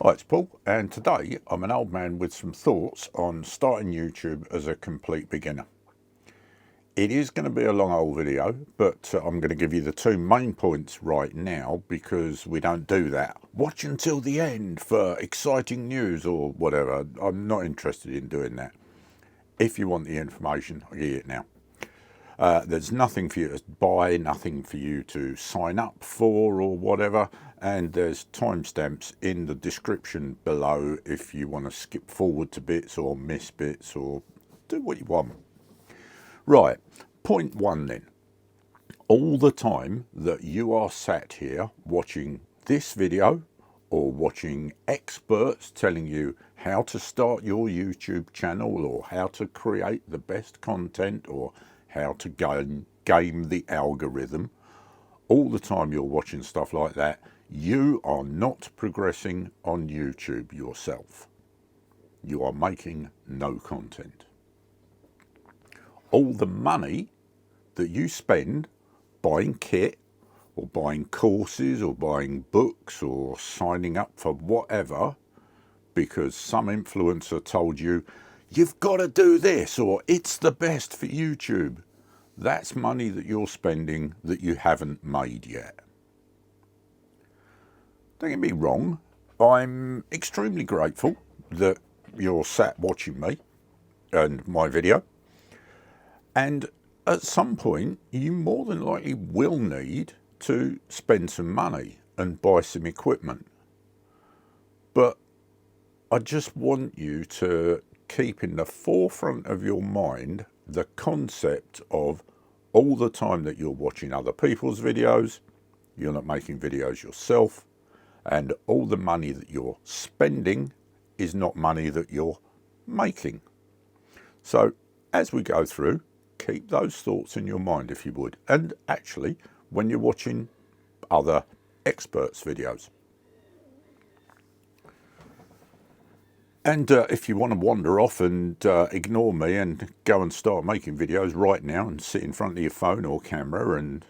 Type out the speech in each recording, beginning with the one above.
Hi, it's Paul, and today I'm an old man with some thoughts on starting YouTube as a complete beginner. It is going to be a long old video, but I'm going to give you the two main points right now because we don't do that. Watch until the end for exciting news or whatever. I'm not interested in doing that. If you want the information, I'll give you it now. There's nothing for you to buy, nothing for you to sign up for or whatever, and there's timestamps in the description below if you want to skip forward to bits or miss bits or do what you want. Right, point one then. All the time that you are sat here watching this video or watching experts telling you how to start your YouTube channel or how to create the best content or how to game the algorithm, all the time you're watching stuff like that, you are not progressing on YouTube yourself. You are making no content. All the money that you spend buying kit or buying courses or buying books or signing up for whatever because some influencer told you, you've got to do this or it's the best for YouTube. That's money that you're spending that you haven't made yet. Don't get me wrong, I'm extremely grateful that you're sat watching me and my video. And at some point, you more than likely will need to spend some money and buy some equipment. But I just want you to keep in the forefront of your mind the concept of all the time that you're watching other people's videos, you're not making videos yourself, and all the money that you're spending is not money that you're making. So as we go through, keep those thoughts in your mind if you would, and actually when you're watching other experts' videos. And if you want to wander off and ignore me and go and start making videos right now and sit in front of your phone or camera, and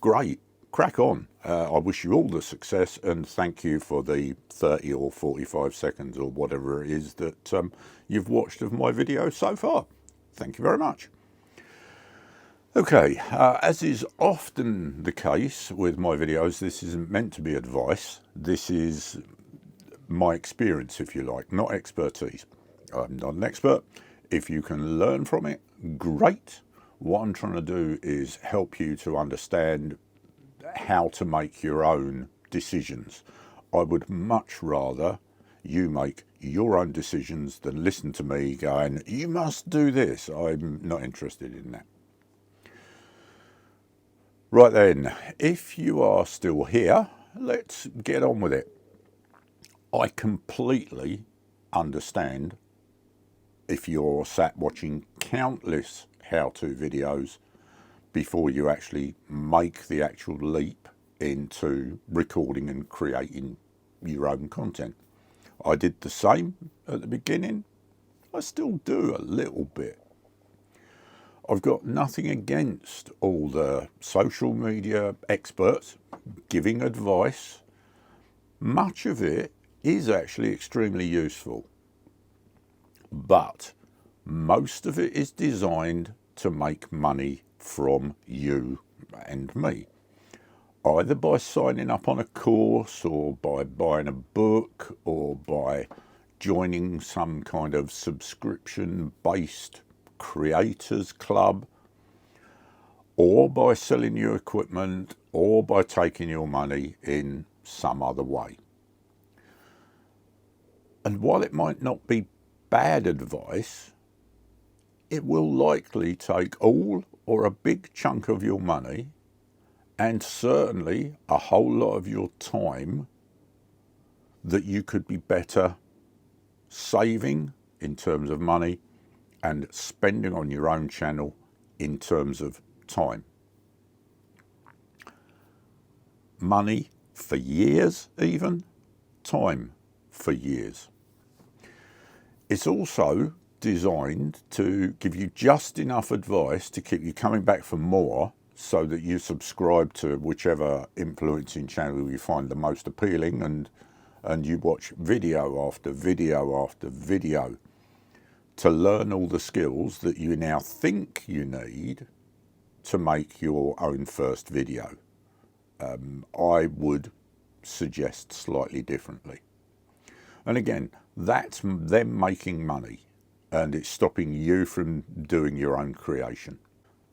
great, crack on. I wish you all the success and thank you for the 30 or 45 seconds or whatever it is that you've watched of my video so far. Thank you very much. Okay, as is often the case with my videos, this isn't meant to be advice. This is my experience, if you like, not expertise. I'm not an expert. If you can learn from it, great. What I'm trying to do is help you to understand how to make your own decisions. I would much rather you make your own decisions than listen to me going, you must do this. I'm not interested in that. Right then, if you are still here, let's get on with it. I completely understand if you're sat watching countless how-to videos before you actually make the actual leap into recording and creating your own content. I did the same at the beginning. I still do a little bit. I've got nothing against all the social media experts giving advice. Much of it is actually extremely useful, but most of it is designed to make money from you and me, either by signing up on a course or by buying a book or by joining some kind of subscription-based creators club, or by selling your equipment, or by taking your money in some other way. And while it might not be bad advice, it will likely take all or a big chunk of your money and certainly a whole lot of your time that you could be better saving in terms of money and spending on your own channel in terms of time. Money for years even, time for years. It's also designed to give you just enough advice to keep you coming back for more so that you subscribe to whichever influencing channel you find the most appealing and and you watch video after video after video to learn all the skills that you now think you need to make your own first video. I would suggest slightly differently. And again, that's them making money, and it's stopping you from doing your own creation.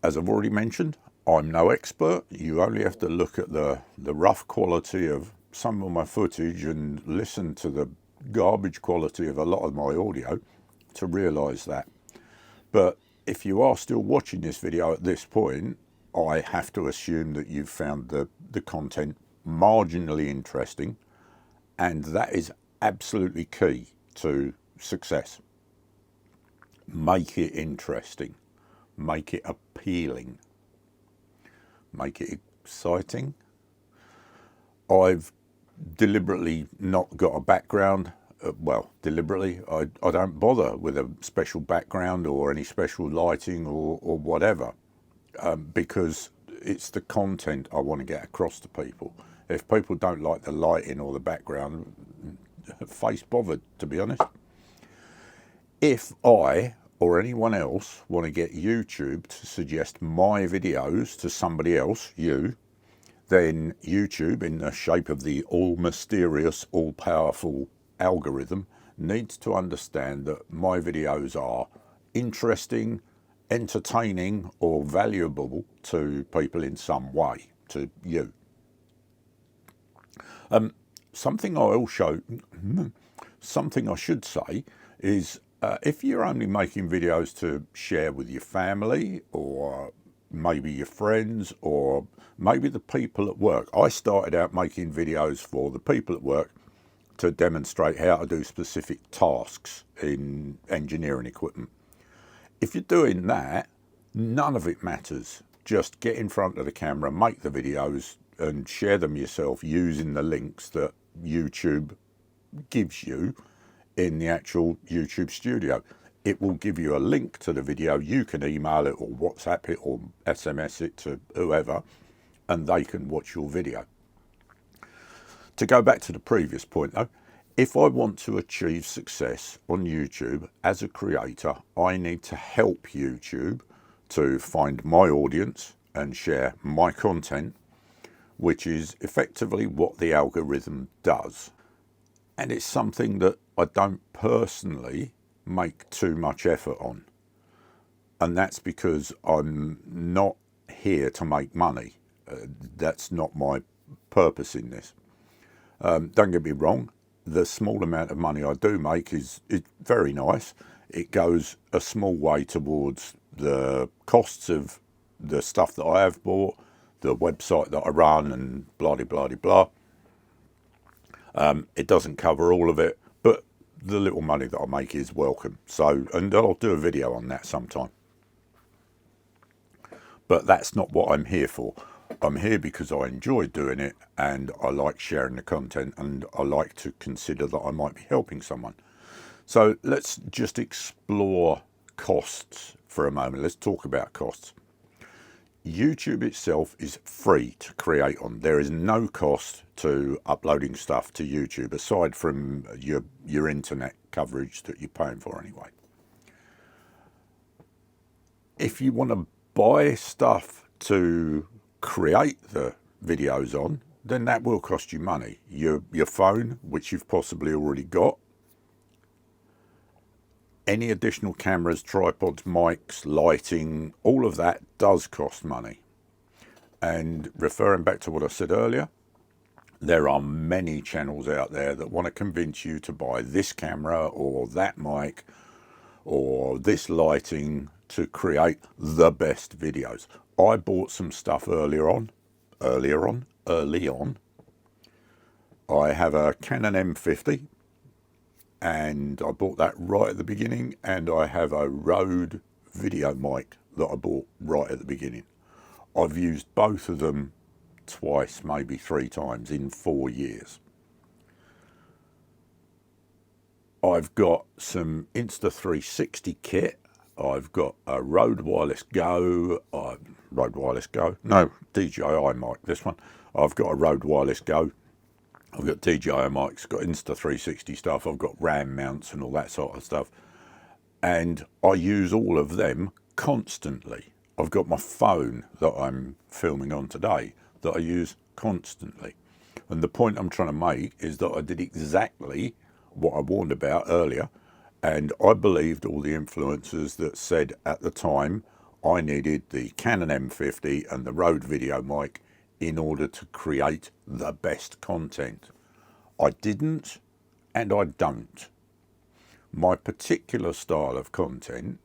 As I've already mentioned, I'm no expert. You only have to look at the rough quality of some of my footage and listen to the garbage quality of a lot of my audio to realise that. But if you are still watching this video at this point, I have to assume that you've found the content marginally interesting, and that is absolutely key to success. Make it interesting, make it appealing, make it exciting. I've deliberately not got a background. Well, deliberately, I don't bother with a special background or any special lighting or whatever, because it's the content I want to get across to people. If people don't like the lighting or the background, face bothered, to be honest. If I or anyone else want to get YouTube to suggest my videos to somebody else, you, then YouTube, in the shape of the all-mysterious, all-powerful algorithm, needs to understand that my videos are interesting, entertaining, or valuable to people in some way, to you. Something I should say is, if you're only making videos to share with your family, or maybe your friends, or maybe the people at work. I started out making videos for the people at work to demonstrate how to do specific tasks in engineering equipment. If you're doing that, none of it matters. Just get in front of the camera, make the videos, and share them yourself using the links that YouTube gives you in the actual YouTube studio. It will give you a link to the video. You can email it or WhatsApp it or SMS it to whoever, and they can watch your video. To go back to the previous point though, if I want to achieve success on YouTube as a creator, I need to help YouTube to find my audience and share my content, which is effectively what the algorithm does. And it's something that I don't personally make too much effort on. And that's because I'm not here to make money. That's not my purpose in this. Don't get me wrong, the small amount of money I do make is very nice. It goes a small way towards the costs of the stuff that I have bought, the website that I run, and blah, blah, blah, blah. It doesn't cover all of it, but the little money that I make is welcome. So, and I'll do a video on that sometime. But that's not what I'm here for. I'm here because I enjoy doing it, and I like sharing the content, and I like to consider that I might be helping someone. So let's just explore costs for a moment. Let's talk about costs. YouTube itself is free to create on. There is no cost to uploading stuff to YouTube, aside from your internet coverage that you're paying for anyway. If you want to buy stuff to create the videos on, then that will cost you money. Your phone, which you've possibly already got, any additional cameras, tripods, mics, lighting, all of that does cost money. And referring back to what I said earlier, there are many channels out there that want to convince you to buy this camera or that mic or this lighting to create the best videos. I bought some stuff early on. I have a Canon M50, and I bought that right at the beginning, and I have a Rode video mic that I bought right at the beginning. I've used both of them twice, maybe 3 times in 4 years. I've got some Insta360 kit. I've got a Rode Wireless Go, DJI mic, this one. I've got a Rode Wireless Go. I've got DJI mics, got Insta360 stuff, I've got RAM mounts and all that sort of stuff. And I use all of them constantly. I've got my phone that I'm filming on today that I use constantly. And the point I'm trying to make is that I did exactly what I warned about earlier. And I believed all the influencers that said at the time I needed the Canon M50 and the Rode video mic in order to create the best content. I didn't, and I don't. My particular style of content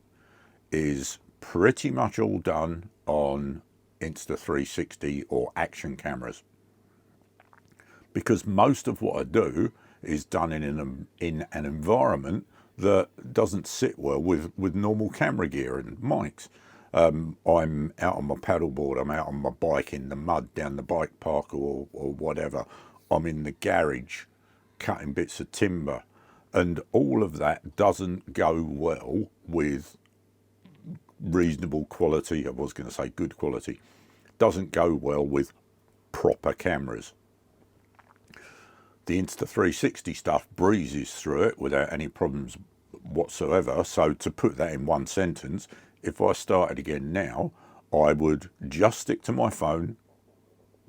is pretty much all done on Insta360 or action cameras, because most of what I do is done in an environment that doesn't sit well with normal camera gear and mics. I'm out on my paddleboard, I'm out on my bike in the mud down the bike park or whatever. I'm in the garage cutting bits of timber, and all of that doesn't go well with reasonable quality. I was going to say good quality. Doesn't go well with proper cameras. The Insta360 stuff breezes through it without any problems whatsoever. So to put that in one sentence, if I started again now, I would just stick to my phone,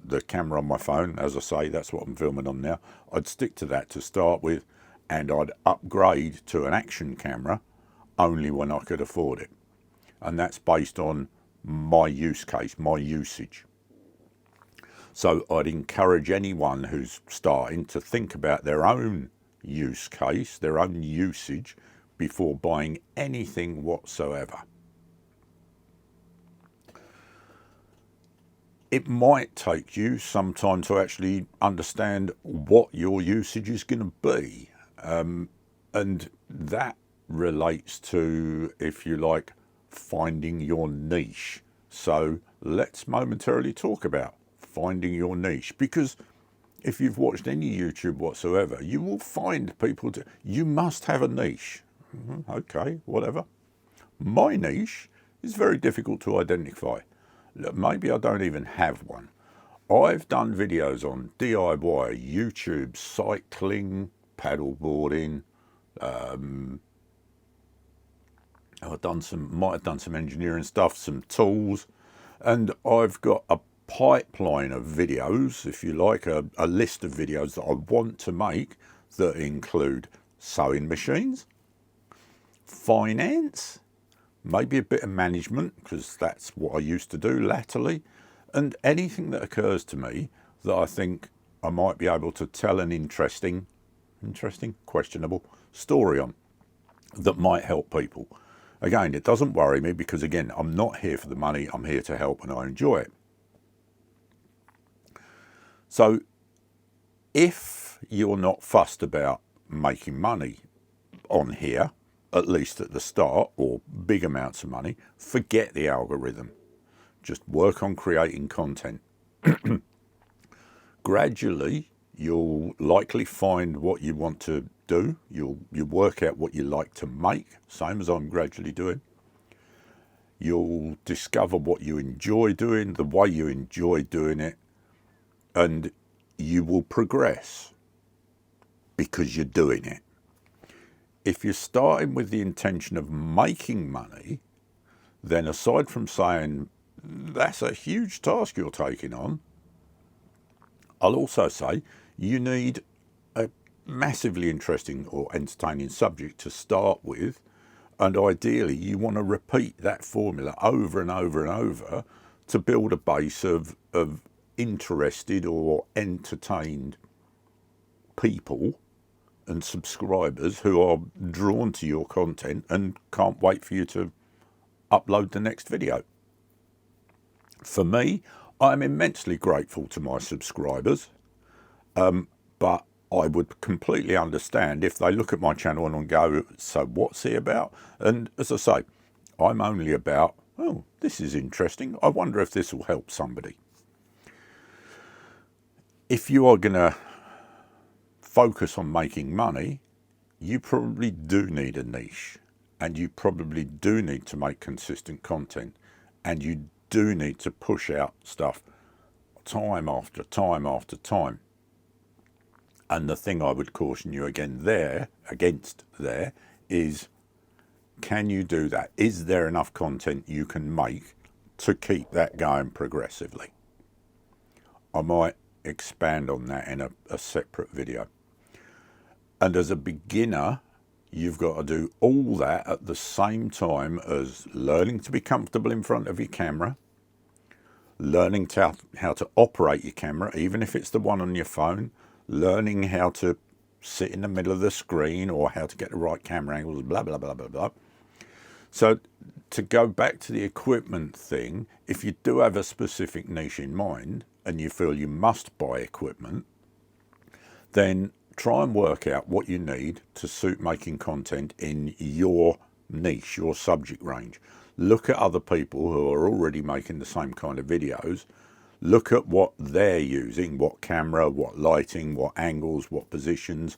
the camera on my phone. As I say, that's what I'm filming on now. I'd stick to that to start with, and I'd upgrade to an action camera only when I could afford it. And that's based on my use case, my usage. So I'd encourage anyone who's starting to think about their own use case, their own usage, before buying anything whatsoever. It might take you some time to actually understand what your usage is going to be. And that relates to, if you like, finding your niche. So let's momentarily talk about finding your niche, because if you've watched any YouTube whatsoever, you will find people you must have a niche. Okay, whatever. My niche is very difficult to identify. Maybe I don't even have one. I've done videos on DIY, YouTube, cycling, paddleboarding. Might have done some engineering stuff, some tools, and I've got a pipeline of videos, if you like, a list of videos that I want to make that include sewing machines, finance, maybe a bit of management, because that's what I used to do latterly, and anything that occurs to me that I think I might be able to tell an interesting, questionable story on that might help people. Again, it doesn't worry me because, again, I'm not here for the money. I'm here to help, and I enjoy it. So if you're not fussed about making money on here, at least at the start, or big amounts of money, forget the algorithm. Just work on creating content. Gradually, you'll likely find what you want to do. You'll work out what you like to make, same as I'm gradually doing. You'll discover what you enjoy doing, the way you enjoy doing it, and you will progress because you're doing it. If you're starting with the intention of making money, then aside from saying that's a huge task you're taking on, I'll also say you need a massively interesting or entertaining subject to start with, and ideally you want to repeat that formula over and over and over to build a base of interested or entertained people and subscribers who are drawn to your content and can't wait for you to upload the next video. For me, I'm immensely grateful to my subscribers, but I would completely understand if they look at my channel and go, so what's he about? And as I say, I'm only about, oh, this is interesting. I wonder if this will help somebody. If you are going to focus on making money, you probably do need a niche, and you probably do need to make consistent content, and you do need to push out stuff time after time after time. And the thing I would caution you against there is, can you do that? Is there enough content you can make to keep that going progressively? I might expand on that in a separate video. And as a beginner, you've got to do all that at the same time as learning to be comfortable in front of your camera, learning how to operate your camera, even if it's the one on your phone, learning how to sit in the middle of the screen or how to get the right camera angles, blah, blah, blah, blah, blah. So to go back to the equipment thing, if you do have a specific niche in mind and you feel you must buy equipment, then try and work out what you need to suit making content in your niche, your subject range. Look at other people who are already making the same kind of videos. Look at what they're using, what camera, what lighting, what angles, what positions,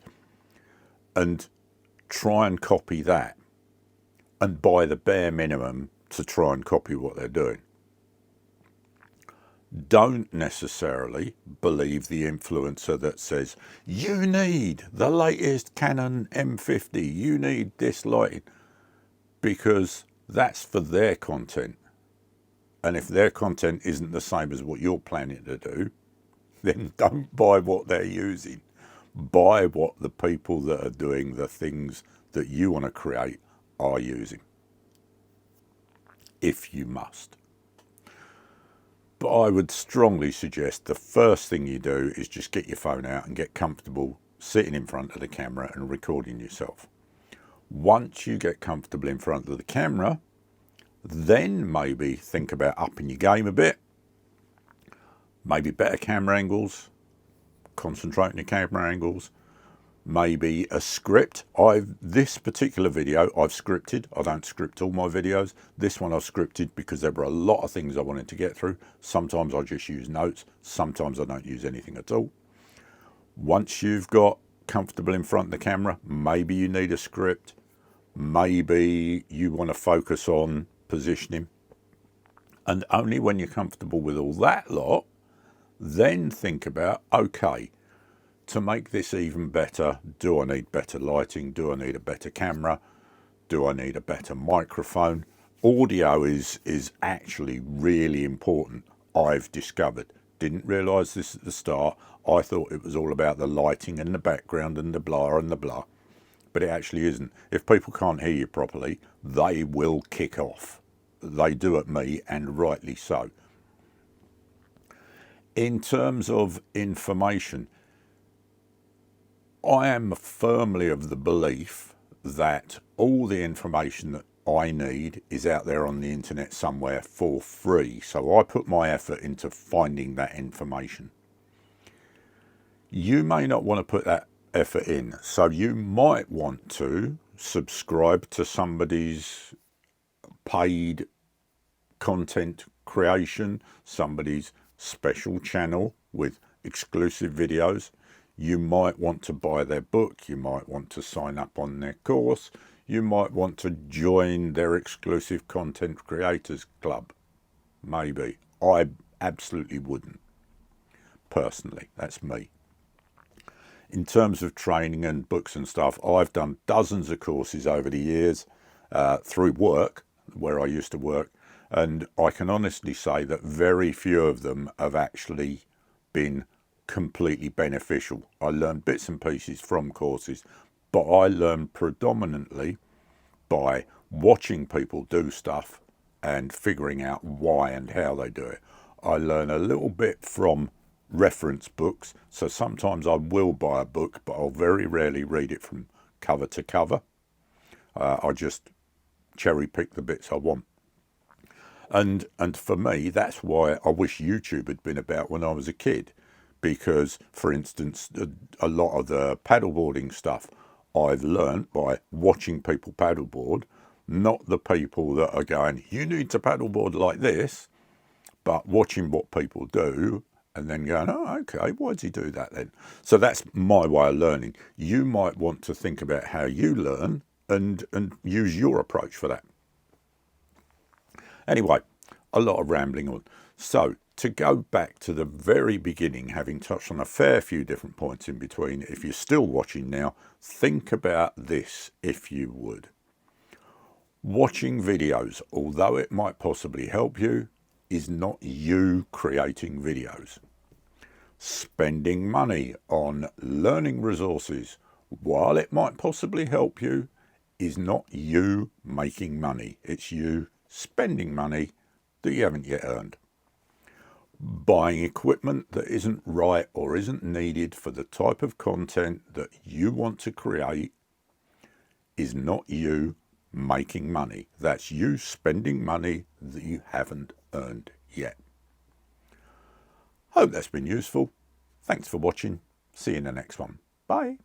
and try and copy that. And buy the bare minimum to try and copy what they're doing. Don't necessarily believe the influencer that says, you need the latest Canon M50, you need this lighting, because that's for their content. And if their content isn't the same as what you're planning to do, then don't buy what they're using. Buy what the people that are doing the things that you want to create are using, if you must. But I would strongly suggest the first thing you do is just get your phone out and get comfortable sitting in front of the camera and recording yourself. Once you get comfortable in front of the camera, then maybe think about upping your game a bit. Maybe better camera angles, concentrating your camera angles, maybe a script. This particular video I've scripted. I don't script all my videos. This one I've scripted because there were a lot of things I wanted to get through. Sometimes I just use notes. Sometimes I don't use anything at all. Once you've got comfortable in front of the camera, maybe you need a script. Maybe you want to focus on positioning. And only when you're comfortable with all that lot, then think about, okay, to make this even better, do I need better lighting? Do I need a better camera? Do I need a better microphone? Audio is actually really important, I've discovered. Didn't realise this at the start. I thought it was all about the lighting and the background and the blah and the blah. But it actually isn't. If people can't hear you properly, they will kick off. They do at me, and rightly so. In terms of information, I am firmly of the belief that all the information that I need is out there on the internet somewhere for free. So I put my effort into finding that information. You may not want to put that effort in. So you might want to subscribe to somebody's paid content creation, somebody's special channel with exclusive videos. You might want to buy their book, you might want to sign up on their course, you might want to join their exclusive content creators club. Maybe. I absolutely wouldn't. Personally, that's me. In terms of training and books and stuff, I've done dozens of courses over the years through work, where I used to work, and I can honestly say that very few of them have actually been completely beneficial. I learned bits and pieces from courses, but I learned predominantly by watching people do stuff and figuring out why and how they do it. I learn a little bit from reference books, so sometimes I will buy a book, but I'll very rarely read it from cover to cover. I just cherry pick the bits I want. And for me, that's why I wish YouTube had been about when I was a kid. Because, for instance, a lot of the paddleboarding stuff I've learnt by watching people paddleboard, not the people that are going, you need to paddleboard like this, but watching what people do and then going, oh, okay, why does he do that then? So that's my way of learning. You might want to think about how you learn and use your approach for that. Anyway, a lot of rambling on. So to go back to the very beginning, having touched on a fair few different points in between, if you're still watching now, think about this if you would. Watching videos, although it might possibly help you, is not you creating videos. Spending money on learning resources, while it might possibly help you, is not you making money. It's you spending money that you haven't yet earned. Buying equipment that isn't right or isn't needed for the type of content that you want to create is not you making money. That's you spending money that you haven't earned yet. Hope that's been useful. Thanks for watching. See you in the next one. Bye.